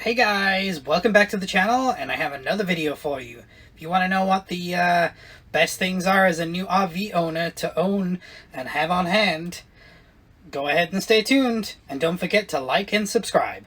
Hey guys, welcome back to the channel, and I have another video for you. If you want to know what the best things are as a new RV owner to own and have on hand, go ahead and stay tuned, and don't forget to like and subscribe.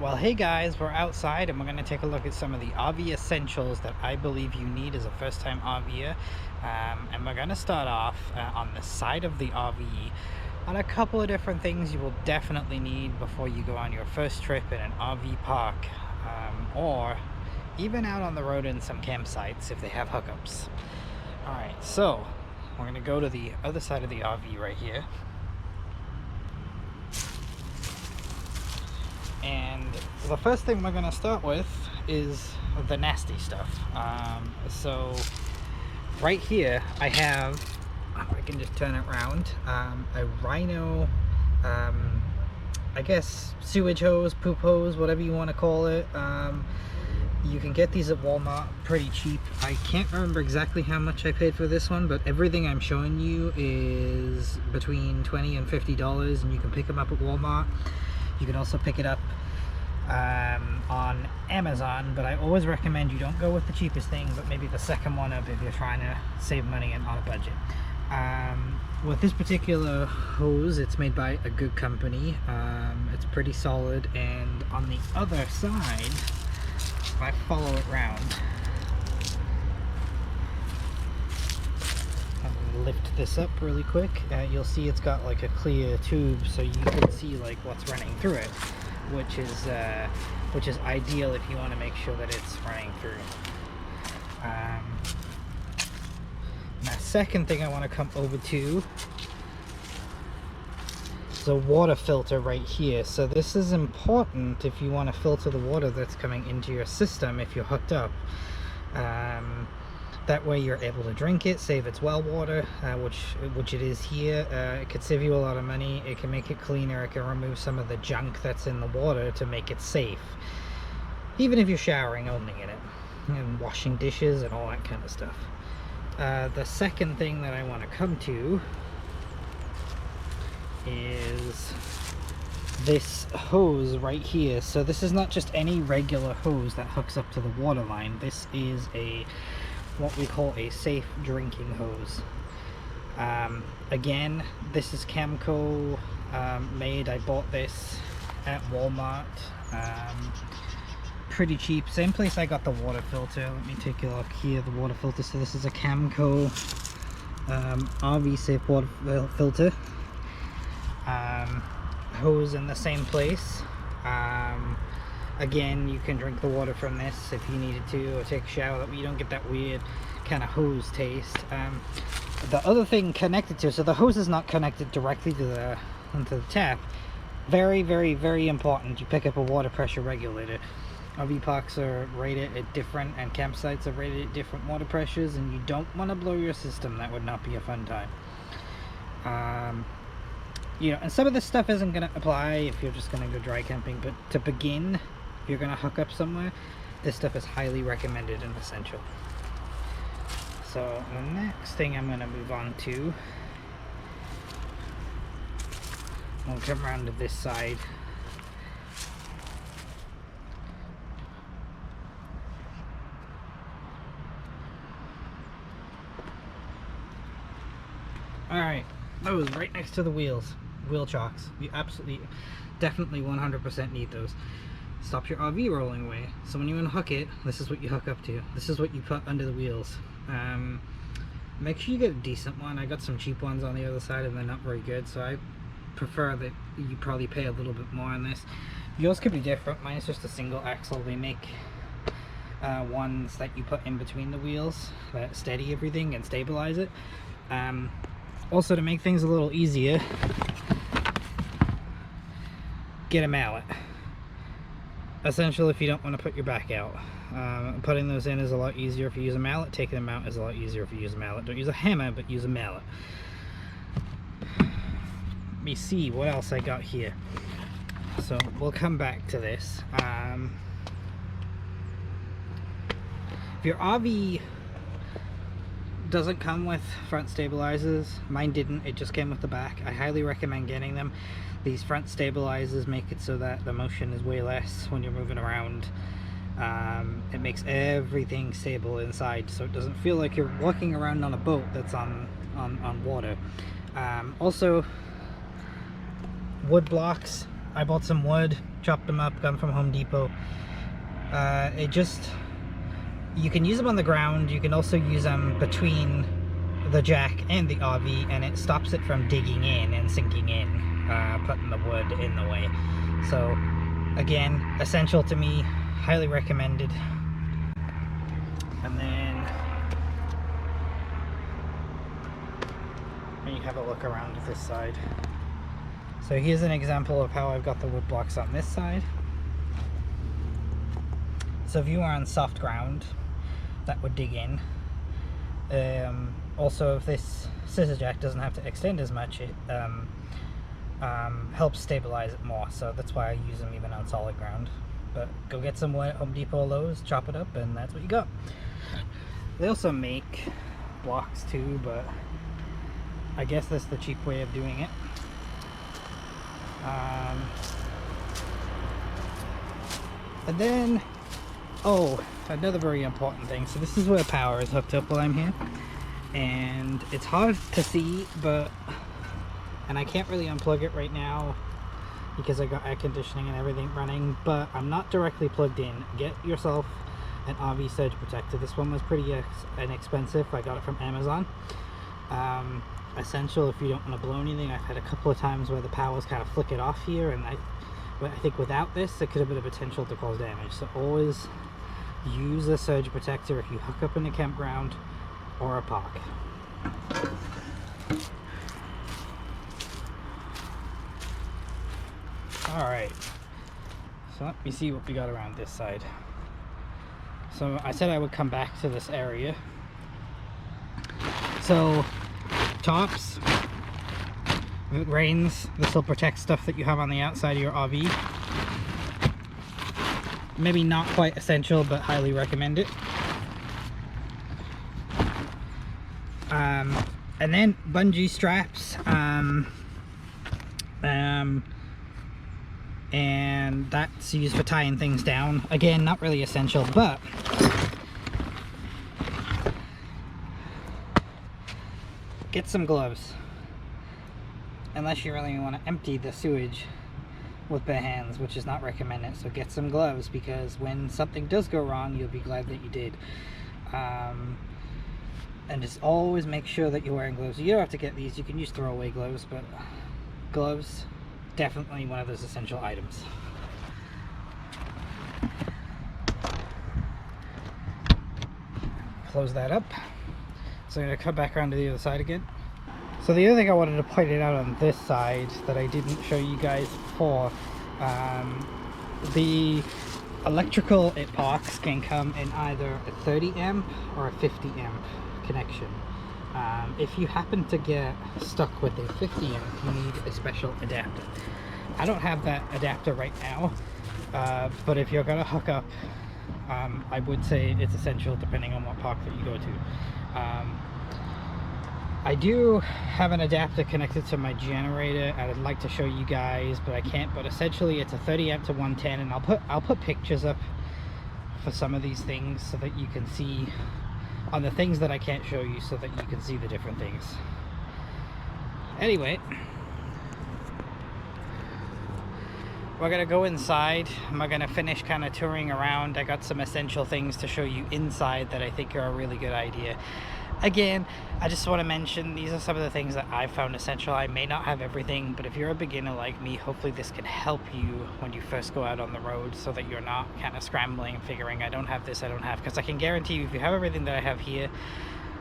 Well, hey guys, we're outside and we're going to take a look at some of the RV essentials that I believe you need as a first-time RVer. And we're going to start off on the side of the RV on a couple of different things you will definitely need before you go on your first trip in an RV park, or even out on the road in some campsites if they have hookups. Alright, so we're going to go to the other side of the RV right here. And the first thing we're going to start with is the nasty stuff. So right here I have, if I can just turn it around, a Rhino, I guess sewage hose, poop hose, whatever you want to call it. You can get these at Walmart pretty cheap. I can't remember exactly how much I paid for this one, but everything I'm showing you is between $20 and $50, and you can pick them up at Walmart. You can also pick it up on Amazon, but I always recommend you don't go with the cheapest thing, but maybe the second one up if you're trying to save money and on a budget. With this particular hose, it's made by a good company. It's pretty solid, and on the other side, if I follow it around, lift this up really quick, you'll see it's got like a clear tube, so you can see like what's running through it, which is ideal if you want to make sure that it's running through. Now, second thing I want to come over to is a water filter right here. So this is important if you want to filter the water that's coming into your system if you're hooked up. That way you're able to drink it, save its well water, which it is here. It could save you a lot of money. It can make it cleaner. It can remove some of the junk that's in the water to make it safe, even if you're showering only in it and washing dishes and all that kind of stuff. The second thing that I want to come to is this hose right here. So this is not just any regular hose that hooks up to the water line. This is what we call a safe drinking hose. Again, this is Camco made. I bought this at Walmart, pretty cheap. Same place I got the water filter. Let me take a look here, the water filter. So this is a Camco RV safe water filter. Hose in the same place. Again, you can drink the water from this if you needed to, or take a shower. That way you don't get that weird kind of hose taste. The other thing connected to, so the hose is not connected directly to the tap. Very, very, very important. You pick up a water pressure regulator. RV parks are rated at different, and campsites are rated at different water pressures, and you don't want to blow your system. That would not be a fun time. You know, and some of this stuff isn't going to apply if you're just going to go dry camping, but to begin, if you're going to hook up somewhere, this stuff is highly recommended and essential. So the next thing I'm going to move on to, we'll come around to this side. Alright, those right next to the wheels. Wheel chocks. You absolutely, definitely 100% need those. Stop your RV rolling away. So when you unhook it, this is what you hook up to. This is what you put under the wheels. Make sure you get a decent one. I got some cheap ones on the other side and they're not very good, so I prefer that you probably pay a little bit more on this. Yours could be different. Mine is just a single axle. They make ones that you put in between the wheels that steady everything and stabilize it. Also, to make things a little easier, get a mallet. Essential if you don't want to put your back out. Putting those in is a lot easier if you use a mallet. Taking them out is a lot easier if you use a mallet. Don't use a hammer, but use a mallet. Let me see what else I got here. So we'll come back to this. If your RV doesn't come with front stabilizers. Mine didn't, it just came with the back. I highly recommend getting them. These front stabilizers make it so that the motion is way less when you're moving around. It makes everything stable inside, so it doesn't feel like you're walking around on a boat that's on water. Also, wood blocks. I bought some wood, chopped them up, got them from Home Depot. You can use them on the ground, you can also use them between the jack and the RV, and it stops it from digging in and sinking in, putting the wood in the way. So again, essential to me, highly recommended. And then when you have a look around this side, so here's an example of how I've got the wood blocks on this side. So if you are on soft ground, that would dig in. Also, if this scissor jack doesn't have to extend as much, it helps stabilize it more, so that's why I use them even on solid ground. But go get some wood at Home Depot or Lowe's, chop it up, and that's what you got. They also make blocks too, but I guess that's the cheap way of doing it. And then, oh, another very important thing. So this is where power is hooked up while I'm here, and it's hard to see, and I can't really unplug it right now because I got air conditioning and everything running, but I'm not directly plugged in. Get yourself an RV surge protector. This one was pretty inexpensive. I got it from Amazon. Essential if you don't want to blow anything. I've had a couple of times where the power's kind of flickered off here, and I think without this it could have been a potential to cause damage. So always use a surge protector if you hook up in a campground or a park. Alright, so let me see what we got around this side. So I said I would come back to this area. So tops, if it rains, this will protect stuff that you have on the outside of your RV. Maybe not quite essential, but highly recommend it. And then bungee straps, and that's used for tying things down. Again, not really essential, but get some gloves, unless you really want to empty the sewage with bare hands, which is not recommended. So get some gloves, because when something does go wrong, you'll be glad that you did. And just always make sure that you're wearing gloves. You don't have to get these, you can use throwaway gloves, but gloves, definitely one of those essential items. Close that up. So I'm going to cut back around to the other side again. So the other thing I wanted to point it out on this side that I didn't show you guys before, the electrical it parks can come in either a 30 amp or a 50 amp connection. If you happen to get stuck with a 50 amp, you need a special adapter. I don't have that adapter right now, but if you're gonna hook up, I would say it's essential depending on what park that you go to. I do have an adapter connected to my generator, and I'd like to show you guys, but I can't. But essentially it's a 30 amp to 110, and I'll put pictures up for some of these things so that you can see on the things that I can't show you, so that you can see the different things. Anyway, we're gonna go inside. We're gonna finish kind of touring around. I got some essential things to show you inside that I think are a really good idea. Again, I just want to mention these are some of the things that I found essential. I may not have everything, but if you're a beginner like me, hopefully this can help you when you first go out on the road, so that you're not kind of scrambling, figuring I don't have this, I don't have, because I can guarantee you if you have everything that I have here,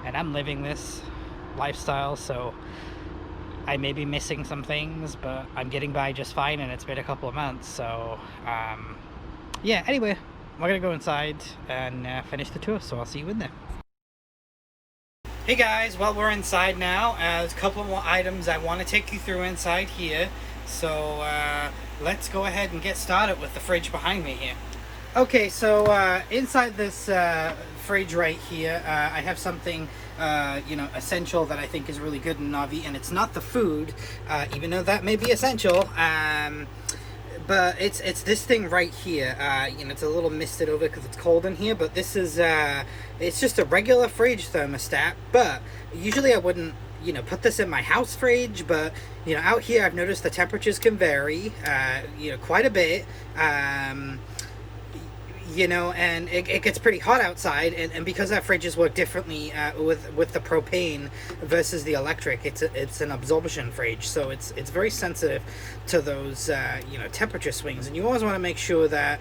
and I'm living this lifestyle, so I may be missing some things, but I'm getting by just fine, and it's been a couple of months. So yeah, anyway, we're gonna go inside and finish the tour, so I'll see you in there. Hey guys, well, we're inside now. There's a couple more items I want to take you through inside here, so let's go ahead and get started with the fridge behind me here. Okay, so inside this fridge right here, I have something you know, essential that I think is really good in an RV, and it's not the food, even though that may be essential. But it's this thing right here. You know, it's a little misted over because it's cold in here, but this is it's just a regular fridge thermostat. But usually I wouldn't, you know, put this in my house fridge, but you know, out here I've noticed the temperatures can vary, you know, quite a bit. You know, and it gets pretty hot outside, and because our fridges work differently with the propane versus the electric, it's an absorption fridge, so it's very sensitive to those you know, temperature swings, and you always want to make sure that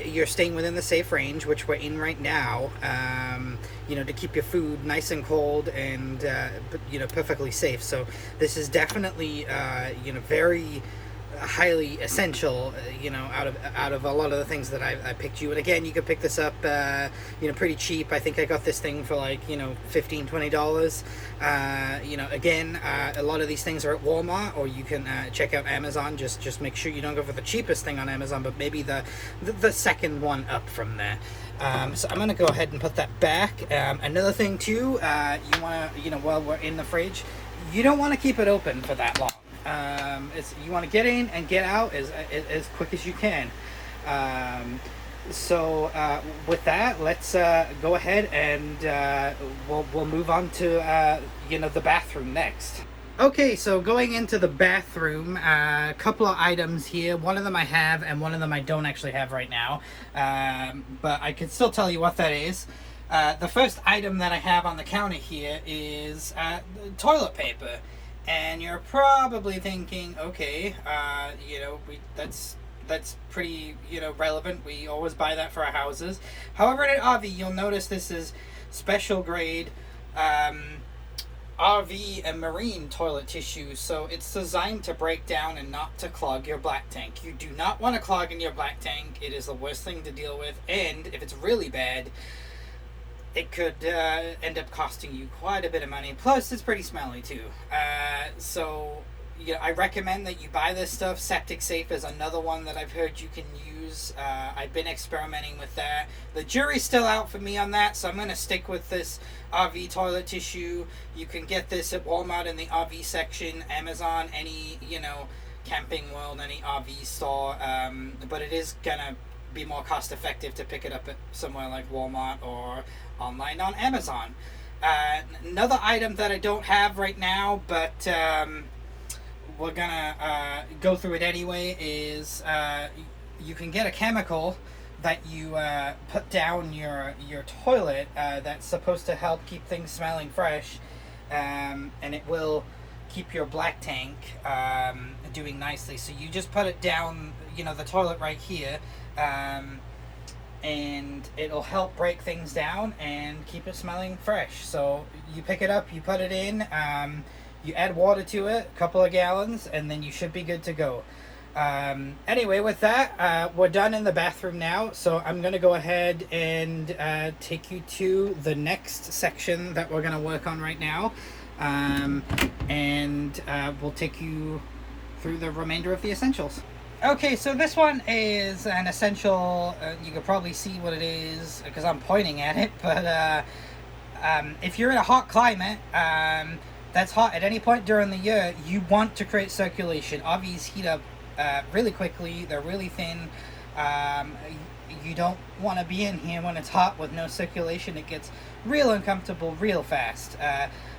you're staying within the safe range, which we're in right now, you know, to keep your food nice and cold and you know, perfectly safe. So this is definitely you know, very highly essential, you know, out of a lot of the things that I picked you. And again, you could pick this up you know, pretty cheap. I think I got this thing for like, you know, $15-20. You know, again, a lot of these things are at Walmart, or you can check out Amazon. Just make sure you don't go for the cheapest thing on Amazon, but maybe the second one up from there. So I'm gonna go ahead and put that back. Another thing too, you want to, you know, while we're in the fridge, you don't want to keep it open for that long. You want to get in and get out as quick as you can. So with that, let's go ahead and we'll move on to you know, the bathroom next. Okay, so going into the bathroom, a couple of items here. One of them I have, and one of them I don't actually have right now, but I can still tell you what that is. The first item that I have on the counter here is toilet paper. And you're probably thinking, okay, you know, that's pretty, you know, relevant. We always buy that for our houses. However, in an RV, you'll notice this is special grade RV and marine toilet tissue. So it's designed to break down and not to clog your black tank. You do not want to clog in your black tank. It is the worst thing to deal with. And if it's really bad, it could end up costing you quite a bit of money. Plus, it's pretty smelly too. So, you know, I recommend that you buy this stuff. Septic Safe is another one that I've heard you can use. I've been experimenting with that. The jury's still out for me on that, so I'm going to stick with this RV toilet tissue. You can get this at Walmart in the RV section, Amazon, any, you know, Camping World, any RV store. But it is going to be more cost effective to pick it up at somewhere like Walmart or online on Amazon. Another item that I don't have right now, but we're gonna go through it anyway, is you can get a chemical that you put down your toilet that's supposed to help keep things smelling fresh, and it will keep your black tank doing nicely. So you just put it down, you know, the toilet right here, and it'll help break things down and keep it smelling fresh. So you pick it up, you put it in, you add water to it, a couple of gallons, and then you should be good to go. Anyway, with that, we're done in the bathroom now, so I'm going to go ahead and take you to the next section that we're going to work on right now, and we'll take you through the remainder of the essentials. Okay, so this one is an essential. You can probably see what it is because I'm pointing at it, but if you're in a hot climate that's hot at any point during the year, you want to create circulation. RVs heat up really quickly. They're really thin. You don't want to be in here when it's hot with no circulation. It gets real uncomfortable real fast.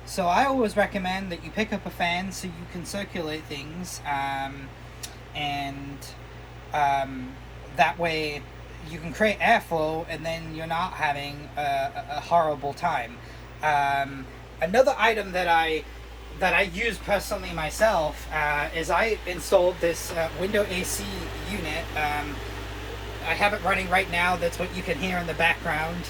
So I always recommend that you pick up a fan so you can circulate things, and that way you can create airflow, and then you're not having a horrible time. Another item that I use personally myself is I installed this window AC unit. I have it running right now. That's what you can hear in the background.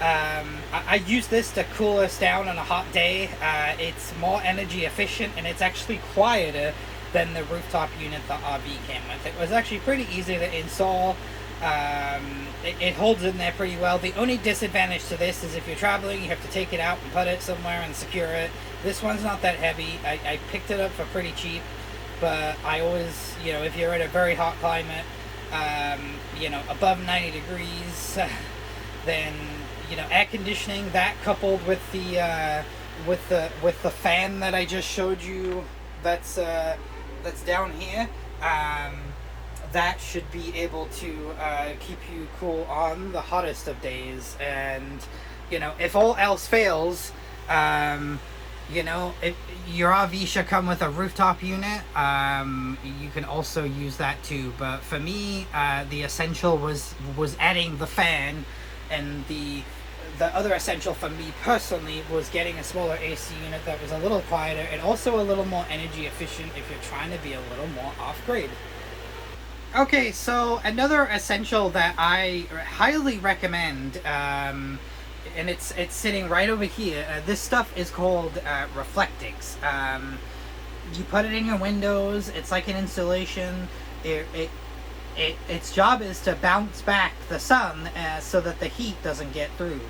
I use this to cool us down on a hot day. It's more energy efficient, and it's actually quieter than the rooftop unit the RV came with. It was actually pretty easy to install. It holds in there pretty well. The only disadvantage to this is if you're traveling, you have to take it out and put it somewhere and secure it. This one's not that heavy. I picked it up for pretty cheap, but I always, you know, if you're in a very hot climate, you know, above 90 degrees, then, you know, air conditioning, that coupled with the fan that I just showed you, that's down here, that should be able to keep you cool on the hottest of days. And you know, if all else fails, you know, your RV should come with a rooftop unit. You can also use that too, but for me, the essential was adding the fan, and the other essential for me personally was getting a smaller AC unit that was a little quieter and also a little more energy efficient if you're trying to be a little more off-grid. Okay, so another essential that I highly recommend, and it's sitting right over here. This stuff is called Reflectix. You put it in your windows. It's like an insulation. Its job is to bounce back the sun so that the heat doesn't get through.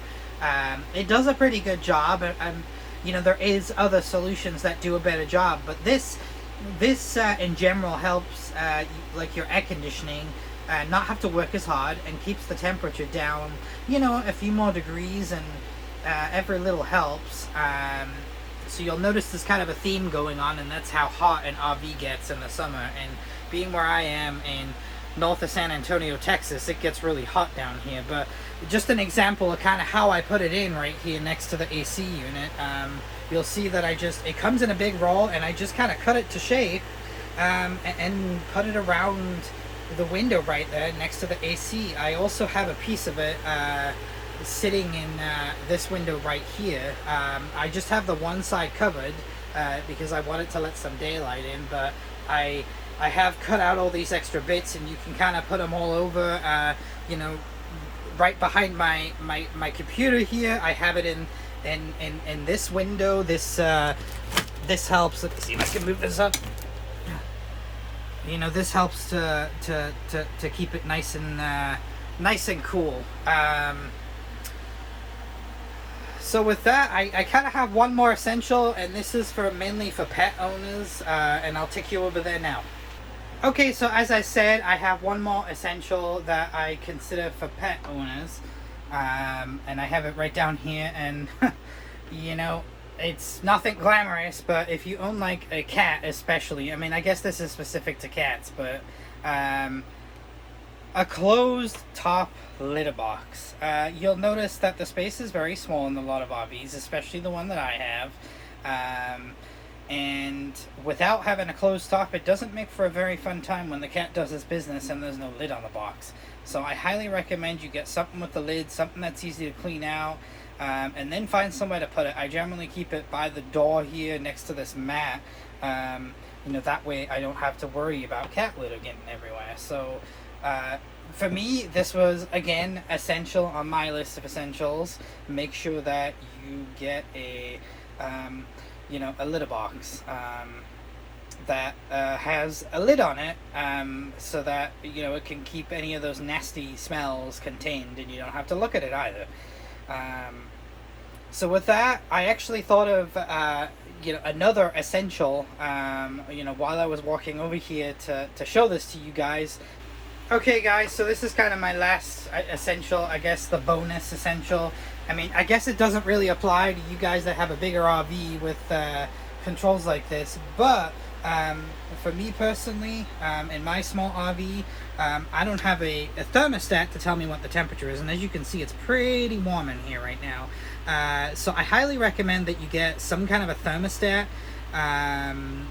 It does a pretty good job. You know, there is other solutions that do a better job, but this in general helps like your air conditioning not have to work as hard, and keeps the temperature down, you know, a few more degrees, and every little helps. So you'll notice there's kind of a theme going on, and that's how hot an RV gets in the summer. And being where I am in north of San Antonio, Texas, it gets really hot down here. But just an example of kind of how I put it in right here next to the AC unit. You'll see that it comes in a big roll, and I just kind of cut it to shape, and put it around the window right there next to the AC. I also have a piece of it sitting in this window right here. I just have the one side covered because I wanted to let some daylight in, but I have cut out all these extra bits, and you can kind of put them all over, you know, right behind my computer here. I have it in this window. This helps. Let me see if I can move this up. You know, this helps to keep it nice and cool. So with that, I kind of have one more essential, and this is mainly for pet owners, and I'll take you over there now. Okay, so as I said, I have one more essential that I consider for pet owners, and I have it right down here. And you know, it's nothing glamorous, but if you own like a cat especially, I mean, I guess this is specific to cats, but a closed top litter box. You'll notice that the space is very small in a lot of RVs, especially the one that I have. And without having a closed top, it doesn't make for a very fun time when the cat does its business and there's no lid on the box. So I highly recommend you get something with the lid, something that's easy to clean out, and then find somewhere to put it. I generally keep it by the door here next to this mat. You know, that way I don't have to worry about cat litter getting everywhere. So for me, this was, again, essential on my list of essentials. Make sure that you get a you know, a litter box that has a lid on it, so that, you know, it can keep any of those nasty smells contained, and you don't have to look at it either. So with that, I actually thought of you know, another essential, you know, while I was walking over here to show this to you guys. Okay guys, so this is kind of my last essential, I guess the bonus essential. I mean, I guess it doesn't really apply to you guys that have a bigger RV with controls like this, but for me personally, in my small RV, I don't have a thermostat to tell me what the temperature is, and as you can see, it's pretty warm in here right now. So I highly recommend that you get some kind of a thermostat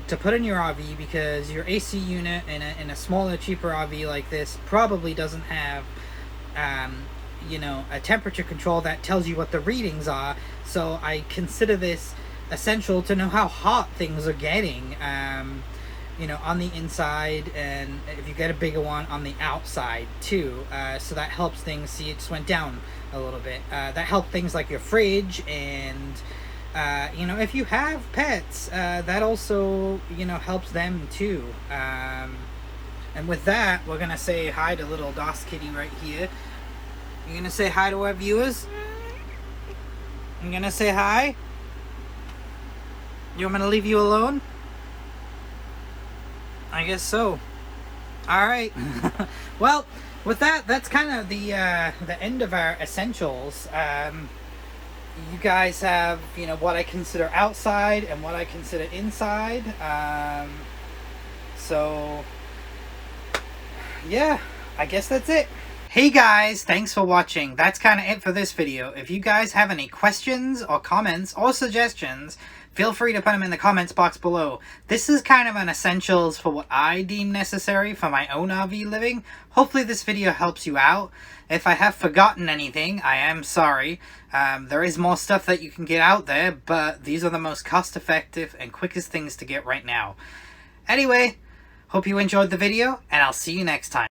to put in your RV, because your AC unit in a smaller, cheaper RV like this probably doesn't have you know, a temperature control that tells you what the readings are. So I consider this essential to know how hot things are getting, you know, on the inside, and if you get a bigger one, on the outside too. So that helps things. See, it just went down a little bit. That helps things like your fridge, and you know, if you have pets, that also, you know, helps them too. And with that, we're gonna say hi to little DOS Kitty right here. You're gonna say hi to our viewers? I'm gonna say hi? You want me to leave you alone? I guess so. All right. Well, with that, that's kind of the end of our essentials. You guys have, you know, what I consider outside and what I consider inside. So yeah, I guess that's it. Hey guys, thanks for watching. That's kind of it for this video. If you guys have any questions or comments or suggestions, feel free to put them in the comments box below. This is kind of an essentials for what I deem necessary for my own RV living. Hopefully this video helps you out. If I have forgotten anything, I am sorry. There is more stuff that you can get out there, but these are the most cost-effective and quickest things to get right now. Anyway, hope you enjoyed the video, and I'll see you next time.